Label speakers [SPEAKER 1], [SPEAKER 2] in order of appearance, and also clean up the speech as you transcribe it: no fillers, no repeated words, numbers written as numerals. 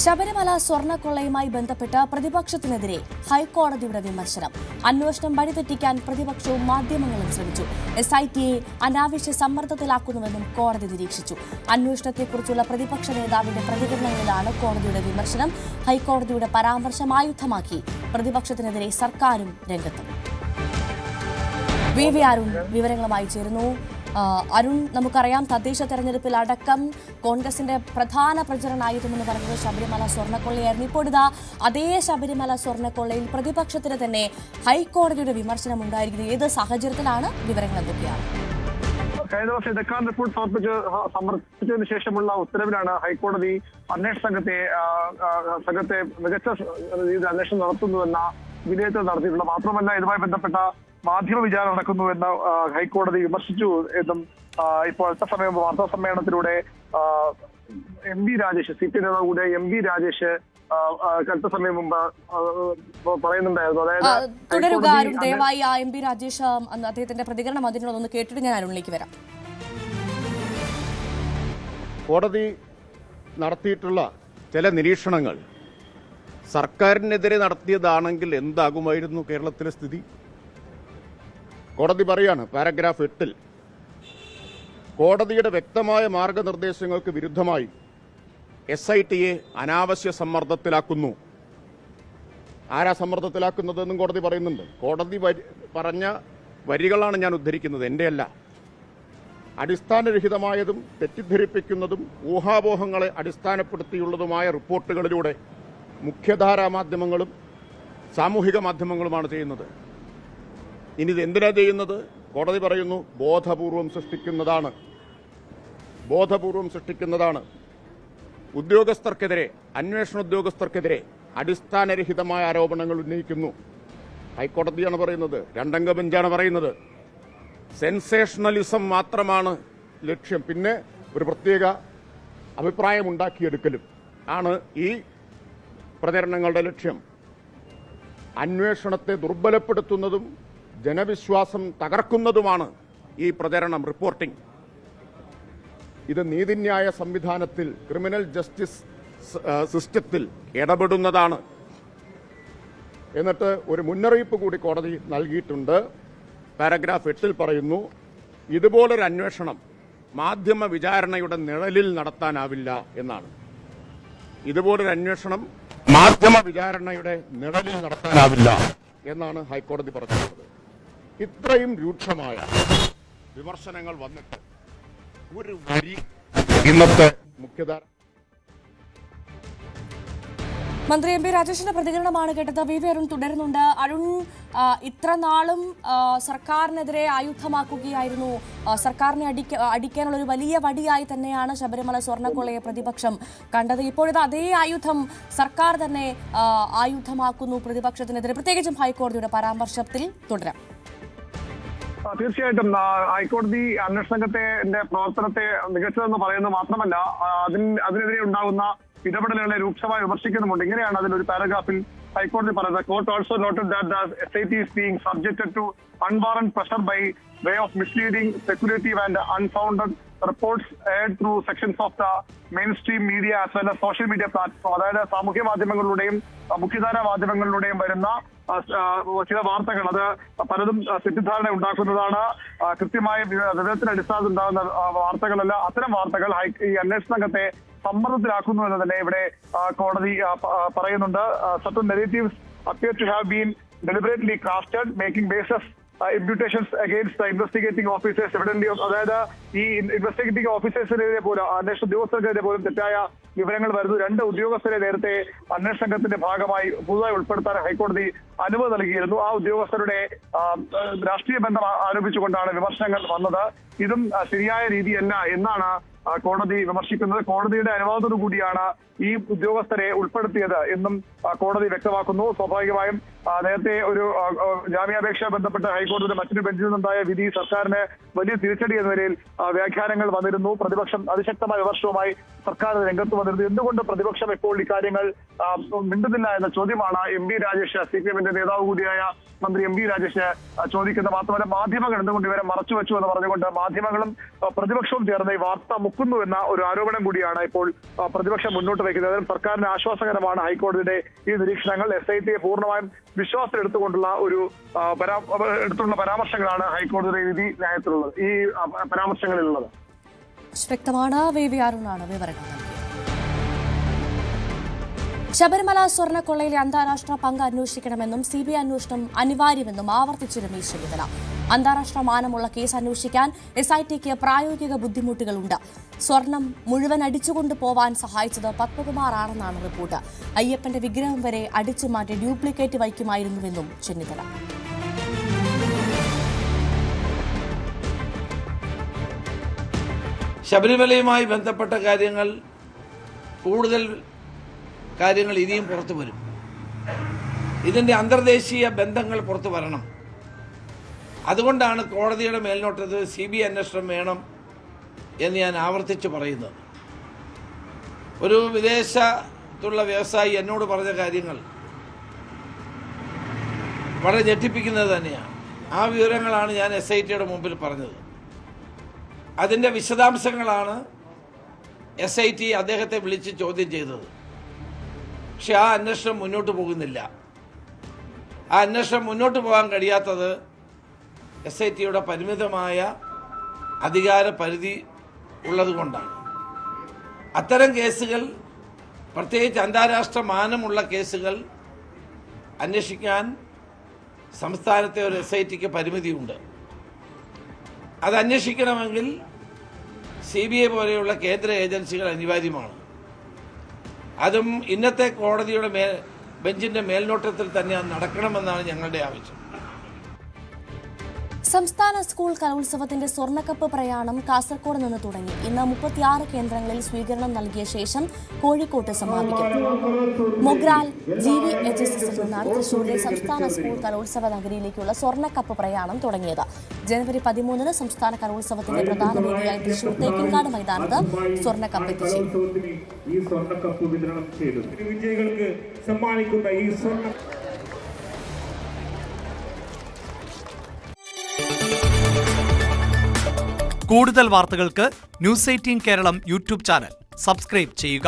[SPEAKER 1] ശബരിമല സ്വർണ്ണക്കൊള്ളയുമായി ബന്ധപ്പെട്ട് പ്രതിപക്ഷത്തിനെതിരെ ഹൈക്കോടതിയുടെ വിമർശനം. അന്വേഷണം വഴിതെറ്റിക്കാൻ പ്രതിപക്ഷവും മാധ്യമങ്ങളും ശ്രമിച്ചു. SITയെ അനാവശ്യ സമ്മർദ്ദത്തിലാക്കുന്നുവെന്നും കോടതി നിരീക്ഷിച്ചു. അന്വേഷണത്തെക്കുറിച്ചുള്ള പ്രതിപക്ഷ നേതാവിന്റെ പ്രതികരണങ്ങളിലാണ് കോടതിയുടെ വിമർശനം. ഹൈക്കോടതിയുടെ പരാമർശം ആയുധമാക്കി പ്രതിപക്ഷത്തിനെതിരെ സർക്കാരും രംഗത്ത്. VV അരുൺ വിവരങ്ങളുമായി ചേരുന്നു. അരുൺ, നമുക്കറിയാം തദ്ദേശ തെരഞ്ഞെടുപ്പിൽ അടക്കം കോൺഗ്രസിന്റെ പ്രധാന പ്രചരണായുധമെന്ന് പറയുന്നത് ശബരിമല സ്വർണ്ണക്കൊള്ളയായിരുന്നു. ഇപ്പോഴിതാ അതേ ശബരിമല സ്വർണ്ണക്കൊള്ളയിൽ പ്രതിപക്ഷത്തിന് തന്നെ ഹൈക്കോടതിയുടെ വിമർശനം ഉണ്ടായിരിക്കുന്നത്. ഏത് സാഹചര്യത്തിലാണ്? വിവരങ്ങൾ എന്തൊക്കെയാണ്?
[SPEAKER 2] കഴിഞ്ഞ ദിവസം ഇടക്കാല റിപ്പോർട്ട് സമർപ്പിച്ചതിനു ശേഷമുള്ള ഉത്തരവിലാണ് ഹൈക്കോടതി അന്വേഷണ സംഘത്തെ മികച്ച രീതിയിൽ അന്വേഷണം നടത്തുന്നുവെന്ന വിലയിരുത്തൽ നടത്തിയിട്ടുള്ളത്. മാത്രമല്ല ഇതുമായി ബന്ധപ്പെട്ട മാധ്യമ വിചാരണ നടക്കുന്നുവെന്ന് ഹൈക്കോടതി വിമർശിച്ചു എന്നും ഇപ്പോൾ അല്പസമയം വാർത്താ സമ്മേളനത്തിലൂടെ MP രാജേഷ്, CPI നേതാവ് കൂടെ MP രാജേഷ് അല്പസമയം മുമ്പ് പറയുന്നുണ്ടായിരുന്നു.
[SPEAKER 1] അതായത് തുടരുക അരുൺ, ദയവായി ആ MP രാജേഷ് അദ്ദേഹത്തിന്റെ പ്രതികരണം അതിനോടൊന്ന് കേട്ടിട്ട് ഞാൻ അരുണിലേക്ക് വരാം.
[SPEAKER 3] കോടതി നടത്തിയിട്ടുള്ള ചില നിരീക്ഷണങ്ങൾ സർക്കാരിനെതിരെ നടത്തിയതാണെങ്കിൽ എന്താകുമായിരുന്നു കേരളത്തിലെ സ്ഥിതി? കോടതി പറയാണ് പാരഗ്രാഫ് 8 കോടതിയുടെ വ്യക്തമായ മാർഗനിർദ്ദേശങ്ങൾക്ക് വിരുദ്ധമായി SITയെ അനാവശ്യ സമ്മർദ്ദത്തിലാക്കുന്നു. ആരാ സമ്മർദ്ദത്തിലാക്കുന്നതെന്നും കോടതി പറയുന്നുണ്ട്. കോടതി പറഞ്ഞ വരികളാണ് ഞാൻ ഉദ്ധരിക്കുന്നത്, എൻ്റെ അല്ല. അടിസ്ഥാനരഹിതമായതും തെറ്റിദ്ധരിപ്പിക്കുന്നതും ഊഹാപോഹങ്ങളെ അടിസ്ഥാനപ്പെടുത്തിയുള്ളതുമായ റിപ്പോർട്ടുകളിലൂടെ മുഖ്യധാരാ മാധ്യമങ്ങളും സാമൂഹിക മാധ്യമങ്ങളുമാണ് ചെയ്യുന്നത്. ഇനി ഇത് എന്തിനാ ചെയ്യുന്നത്? കോടതി പറയുന്നു ബോധപൂർവം സൃഷ്ടിക്കുന്നതാണ്. ഉദ്യോഗസ്ഥർക്കെതിരെ, അന്വേഷണ ഉദ്യോഗസ്ഥർക്കെതിരെ അടിസ്ഥാനരഹിതമായ ആരോപണങ്ങൾ ഉന്നയിക്കുന്നു. ഹൈക്കോടതിയാണ് പറയുന്നത്, രണ്ടംഗ ബെഞ്ചാണ് പറയുന്നത്. സെൻസേഷണലിസം മാത്രമാണ് ലക്ഷ്യം, പിന്നെ ഒരു പ്രത്യേക അഭിപ്രായമുണ്ടാക്കിയെടുക്കലും ആണ് ഈ പ്രചരണങ്ങളുടെ ലക്ഷ്യം. അന്വേഷണത്തെ ദുർബലപ്പെടുത്തുന്നതും ജനവിശ്വാസം തകർക്കുന്നതുമാണ് ഈ പ്രചരണം, റിപ്പോർട്ടിംഗ്. ഇത് നീതിന്യായ സംവിധാനത്തിൽ, ക്രിമിനൽ ജസ്റ്റിസ് സിസ്റ്റത്തിൽ ഇടപെടുന്നതാണ്. എന്നിട്ട് ഒരു മുന്നറിയിപ്പ് കൂടി കോടതി നൽകിയിട്ടുണ്ട്. പാരഗ്രാഫ് 8 പറയുന്നു, ഇതുപോലൊരു അന്വേഷണം മാധ്യമ വിചാരണയുടെ നിഴലിൽ നടത്താനാവില്ല എന്നാണ്. ഇതുപോലൊരു അന്വേഷണം മാധ്യമ വിചാരണയുടെ നിഴലിൽ നടത്താനാവില്ല എന്നാണ് ഹൈക്കോടതി പറഞ്ഞിട്ടുള്ളത്. ഇത്രയും രൂക്ഷമായ വിമർശനങ്ങൾ വന്നിട്ട് ഒരു വരി ഇന്നത്തെ മുഖ്യധാര
[SPEAKER 1] മന്ത്രി MP രാജേഷിന്റെ പ്രതികരണമാണ് കേട്ടത്. VV അരുൺ തുടരുന്നുണ്ട്. അരുൺ, ഇത്ര നാളും സർക്കാരിനെതിരെ ആയുധമാക്കുകയായിരുന്നു. സർക്കാരിനെ അടിക്കാനുള്ള ഒരു വലിയ വടിയായി തന്നെയാണ് ശബരിമല സ്വർണ്ണക്കൊള്ളയെ പ്രതിപക്ഷം കണ്ടത്. ഇപ്പോഴത്തെ അതേ ആയുധം സർക്കാർ തന്നെ ആയുധമാക്കുന്നു പ്രതിപക്ഷത്തിനെതിരെ, പ്രത്യേകിച്ചും ഹൈക്കോടതിയുടെ പരാമർശത്തിൽ. തുടരാം.
[SPEAKER 2] തീർച്ചയായിട്ടും ഹൈക്കോടതി അന്വേഷണ സംഘത്തിന്റെ പ്രവർത്തനത്തെ മികച്ചതെന്ന് പറയുന്നത് മാത്രമല്ല, അതിനെതിരെ ഉണ്ടാകുന്ന ഇടപെടലുകളെ രൂക്ഷമായി വിമർശിക്കുന്നുമുണ്ട്. ഇങ്ങനെയാണ് അതിലൊരു പാരഗ്രാഫിൽ ഹൈക്കോടതി പറയുന്നത്. Court also noted that the SIT is being subjected to unwarranted pressure by way of misleading, speculative and unfounded reports aired through sections of the mainstream media as well as social media platform. അതായത് സാമൂഹ്യ മാധ്യമങ്ങളിലൂടെയും മുഖ്യധാരാ മാധ്യമങ്ങളിലൂടെയും വരുന്ന ചില വാർത്തകൾ, അത് പലതും തെറ്റിദ്ധാരണ ഉണ്ടാക്കുന്നതാണ്. കൃത്യമായ വിവരത്തിന്റെ അടിസ്ഥാനത്തിൽ ഉണ്ടാകുന്ന വാർത്തകളല്ല. അത്തരം വാർത്തകൾ ഈ അന്വേഷണ സംഘത്തെ സമ്മർദ്ദത്തിലാക്കുന്നു എന്ന് തന്നെ ഇവിടെ കോടതി പറയുന്നുണ്ട്. Certain narratives appear to have been deliberately crafted, making basis imputations against the investigating officers. Evidently, അതായത് ഈ ഇൻവെസ്റ്റിഗേറ്റിംഗ് ഓഫീസേഴ്സിനെതിരെ പോലും, അന്വേഷണ ഉദ്യോഗസ്ഥർക്കെതിരെ പോലും തെറ്റായ വിവരങ്ങൾ വരുന്നു. 2 ഉദ്യോഗസ്ഥരെ നേരത്തെ അന്വേഷണ സംഘത്തിന്റെ ഭാഗമായി പുതുതായി ഉൾപ്പെടുത്താൻ ഹൈക്കോടതി അനുമതി നൽകിയിരുന്നു. ആ ഉദ്യോഗസ്ഥരുടെ രാഷ്ട്രീയ ബന്ധം ആരോപിച്ചുകൊണ്ടാണ് വിമർശനങ്ങൾ വന്നത്. ഇതും ശരിയായ രീതിയല്ല എന്നാണ് കോടതി വിമർശിക്കുന്നത്. കോടതിയുടെ അനുവാദത്തോടു കൂടിയാണ് ഈ ഉദ്യോഗസ്ഥരെ ഉൾപ്പെടുത്തിയത് എന്നും കോടതി വ്യക്തമാക്കുന്നു. സ്വാഭാവികമായും നേരത്തെ ഒരു ജാമ്യാപേക്ഷ ബന്ധപ്പെട്ട് ഹൈക്കോടതിയുടെ മറ്റൊരു ബെഞ്ചിൽ നിന്നുണ്ടായ വിധി സർക്കാരിന് വലിയ തിരിച്ചടി എന്ന നിലയിൽ വ്യാഖ്യാനങ്ങൾ വന്നിരുന്നു. പ്രതിപക്ഷം അതിശക്തമായ വിമർശനവുമായി സർക്കാർ രംഗത്ത് വന്നിരുന്നു. എന്തുകൊണ്ട് പ്രതിപക്ഷം ഇപ്പോൾ ഇക്കാര്യങ്ങൾ മിണ്ടുന്നില്ല എന്ന ചോദ്യമാണ് MP രാജേഷ്, CPIന്റെ നേതാവ് കൂടിയായ മന്ത്രി MP രാജേഷ് ചോദിക്കുന്നത്. മാത്രമല്ല മാധ്യമങ്ങൾ എന്തുകൊണ്ട് ഇവരെ മറച്ചുവെച്ചു എന്ന് പറഞ്ഞുകൊണ്ട് മാധ്യമങ്ങളും പ്രതിപക്ഷവും ചേർന്ന് ഈ വാർത്ത പൊക്കുന്നു എന്ന ഒരു ആരോപണം കൂടിയാണ് ഇപ്പോൾ പ്രതിപക്ഷം മുന്നോട്ട് വയ്ക്കുന്നത്. അതിന് സർക്കാരിന് ആശ്വാസകരമാണ് ഹൈക്കോടതിയുടെ ഈ നിരീക്ഷണങ്ങൾ. SIT പൂർണ്ണമായും വിശ്വാസം എടുത്തുകൊണ്ടുള്ള എടുത്തുള്ള പരാമർശങ്ങളാണ് ഹൈക്കോടതിയുടെ വിധി ന്യായത്തിലുള്ളത്, ഈ പരാമർശങ്ങളിലുള്ളത്.
[SPEAKER 1] വ്യക്തമാണ്. VV അരുണാണ് വിവരങ്ങൾ നൽകിയത്. ശബരിമല സ്വർണ്ണക്കൊള്ളയിലെ അന്താരാഷ്ട്ര പങ്ക് അന്വേഷിക്കണമെന്നും CBI അന്വേഷണം അനിവാര്യമെന്നും ആവർത്തിച്ച് രമേശ് ചെന്നിത്തല. അന്താരാഷ്ട്ര മാനമുള്ള കേസ് അന്വേഷിക്കാൻ SITക്ക് പ്രായോഗിക ബുദ്ധിമുട്ടുകളുണ്ട്. സ്വർണം മുഴുവൻ അടിച്ചുകൊണ്ടു പോവാൻ സഹായിച്ചത് പത്മകുമാർ ആണെന്നാണ് റിപ്പോർട്ട്. അയ്യപ്പന്റെ വിഗ്രഹം വരെ അടിച്ചു മാറ്റി ഡ്യൂപ്ലിക്കേറ്റ് വയ്ക്കുമായിരുന്നുവെന്നും ചെന്നിത്തല.
[SPEAKER 4] ശബരിമലയുമായി ബന്ധപ്പെട്ട കൂടുതൽ കാര്യങ്ങൾ ഇനിയും പുറത്തു വരും. ഇതിൻ്റെ അന്തർദേശീയ ബന്ധങ്ങൾ പുറത്തു വരണം. അതുകൊണ്ടാണ് കോടതിയുടെ മേൽനോട്ടത്തിൽ CBI അന്വേഷണം വേണം എന്ന് ഞാൻ ആവർത്തിച്ച് പറയുന്നത്. ഒരു വിദേശത്തുള്ള വ്യവസായി എന്നോട് പറഞ്ഞ കാര്യങ്ങൾ വളരെ ഞെട്ടിപ്പിക്കുന്നത് തന്നെയാണ്. ആ വിവരങ്ങളാണ് ഞാൻ SITയുടെ മുമ്പിൽ പറഞ്ഞത്. അതിൻ്റെ വിശദാംശങ്ങളാണ് SIT അദ്ദേഹത്തെ വിളിച്ച് ചോദ്യം ചെയ്തത്. പക്ഷെ ആ അന്വേഷണം മുന്നോട്ട് പോകുന്നില്ല. ആ അന്വേഷണം മുന്നോട്ട് പോകാൻ കഴിയാത്തത് SITയുടെ പരിമിതമായ അധികാര പരിധി ഉള്ളതുകൊണ്ടാണ്. അത്തരം കേസുകൾ, പ്രത്യേകിച്ച് അന്താരാഷ്ട്ര മാനമുള്ള കേസുകൾ അന്വേഷിക്കാൻ സംസ്ഥാനത്തെ ഒരു SITക്ക് പരിമിതിയുണ്ട്. അത് അന്വേഷിക്കണമെങ്കിൽ CBI പോലെയുള്ള കേന്ദ്ര ഏജൻസികൾ അനിവാര്യമാണ്. അതും ഇന്നത്തെ കോടതിയുടെ ബെഞ്ചിന്റെ മേൽനോട്ടത്തിൽ തന്നെ അത് നടക്കണമെന്നാണ് ഞങ്ങളുടെ ആവശ്യം.
[SPEAKER 1] സംസ്ഥാന സ്കൂൾ കലോത്സവത്തിന്റെ സ്വർണ്ണക്കപ്പ് പ്രയാണം കാസർഗോഡ് നിന്ന് തുടങ്ങി. ഇന്ന് 36 കേന്ദ്രങ്ങളിൽ സ്വീകരണം നൽകിയ ശേഷം കോഴിക്കോട്ട് സമാപിക്കും. മൊഗ്രാൽ GVHSSൽ നിന്നാണ് തൃശൂരിലെ സംസ്ഥാന സ്കൂൾ കലോത്സവ നഗരിയിലേക്കുള്ള സ്വർണ്ണക്കപ്പ് പ്രയാണം തുടങ്ങിയത്. ജനുവരി 13 സംസ്ഥാന കലോത്സവത്തിന്റെ പ്രധാന വേദിയായ തൃശൂർ തേക്കിൻകാട് മൈതാനത്ത് സ്വർണ്ണക്കപ്പ് എത്തിച്ചു.
[SPEAKER 5] കൂടുതൽ വാർത്തകൾക്ക് News 18 Keralam YouTube channel subscribe ചെയ്യുക.